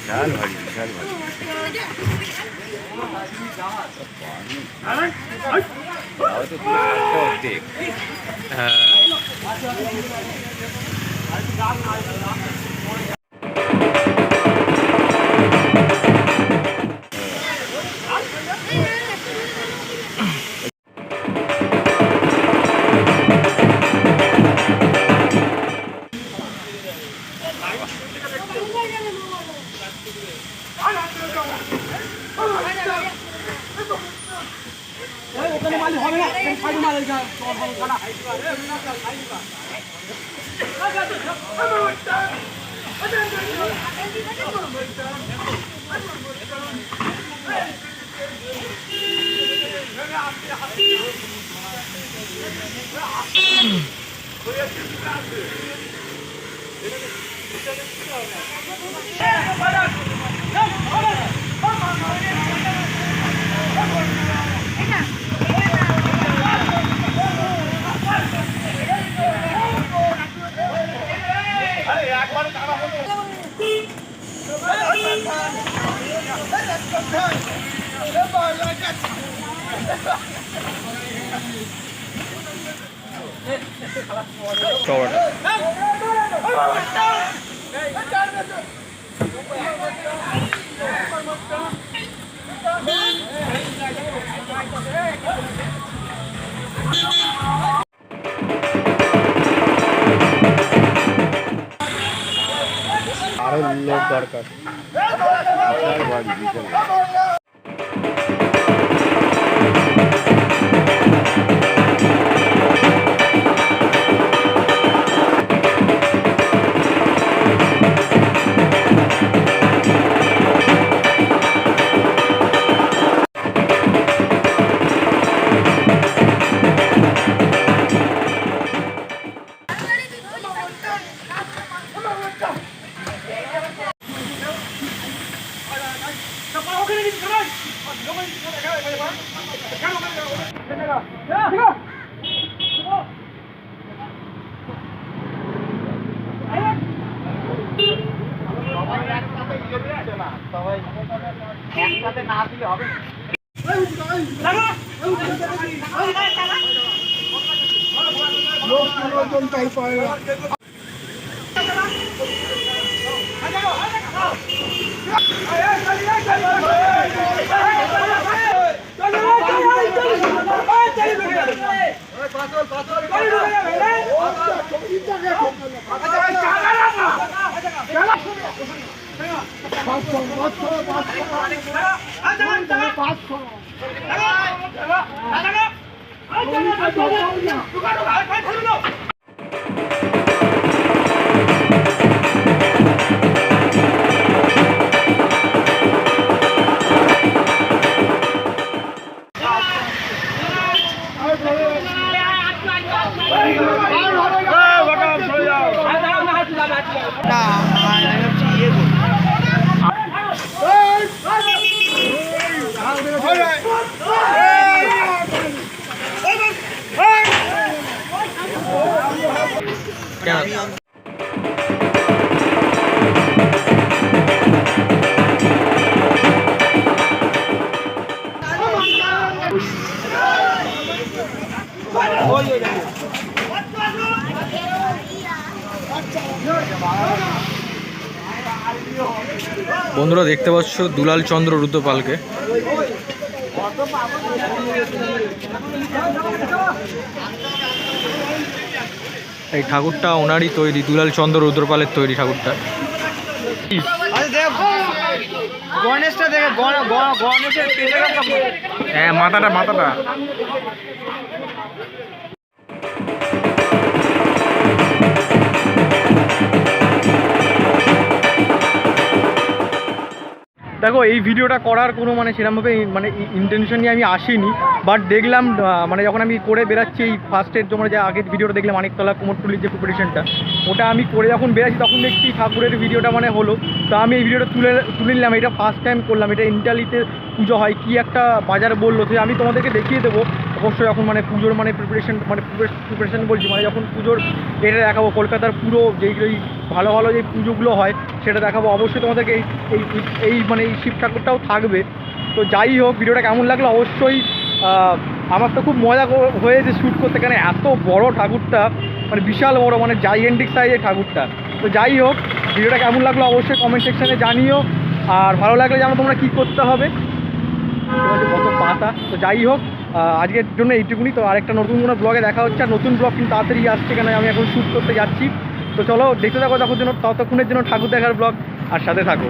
विशाल भारी विशाल भारी देख আরো লোক দরকার বিশাল বাড়ি বিশাল একসাথে না দিলে হবে লোকজন তাই পায় না বন্ধুরা দেখতে পাচ্ছ দুলাল চন্দ্র রুদ্রপালকে। এই ঠাকুরটা ওনারই তৈরি, দুলাল চন্দ্র রুদ্রপালের তৈরি ঠাকুরটা। গণেশটা দেখে গণেশের হ্যাঁ মাথাটা মাথাটা দেখো এই ভিডিওটা করার কোনো মানে সেরকমভাবে মানে ইন্টেনশন নিয়ে আমি আসিনি, বাট দেখলাম মানে যখন আমি করে বেরাচ্ছি এই ফার্স্টের মানে যে আগের ভিডিওটা দেখলাম অনেকতলা কুমোরটুলির যে প্রিপারেশনটা, ওটা আমি করে যখন বেরাচ্ছি তখন দেখছি ঠাকুরের ভিডিওটা মানে হলো। তো আমি এই ভিডিওটা তুলে নিলাম, এটা ফার্স্ট টাইম করলাম, এটা ইন্টালিতে পুজো হয় কি একটা বাজার বললো, তো আমি তোমাদেরকে দেখিয়ে দেবো অবশ্যই যখন মানে পুজোর মানে প্রিপারেশন বলছি, মানে যখন পুজোর এটা দেখাবো কলকাতার পুরো যেই ভালো ভালো যে পুজোগুলো হয় সেটা দেখাবো অবশ্যই তোমাদেরকে। এই মানে এই শিব ঠাকুরটাও থাকবে। তো যাই হোক, ভিডিওটা কেমন লাগলো অবশ্যই, আমার তো খুব মজা হয়েছে শ্যুট করতে, কেন এত বড় ঠাকুরটা, মানে বিশাল বড়, মানে জাইগেন্টিক সাইজের ঠাকুরটা। তো যাই হোক, ভিডিওটা কেমন লাগলো অবশ্যই কমেন্ট সেকশানে জানিও, আর ভালো লাগলে জানো তোমরা কী করতে হবে, ঠিক আছে, কত পাতা। তো যাই হোক, আজকের জন্য এইটুকুনি। তো আরেকটা নতুন কোনো ব্লগে দেখা হচ্ছে, আর নতুন ব্লগ কিন্তু তাড়াতাড়ি আসছে, কেন আমি এখন শ্যুট করতে যাচ্ছি। তো চলো দেখতে থাকো ততক্ষণের জন্য ঠাকুর দেখার ব্লগ, আর সাথে থাকো।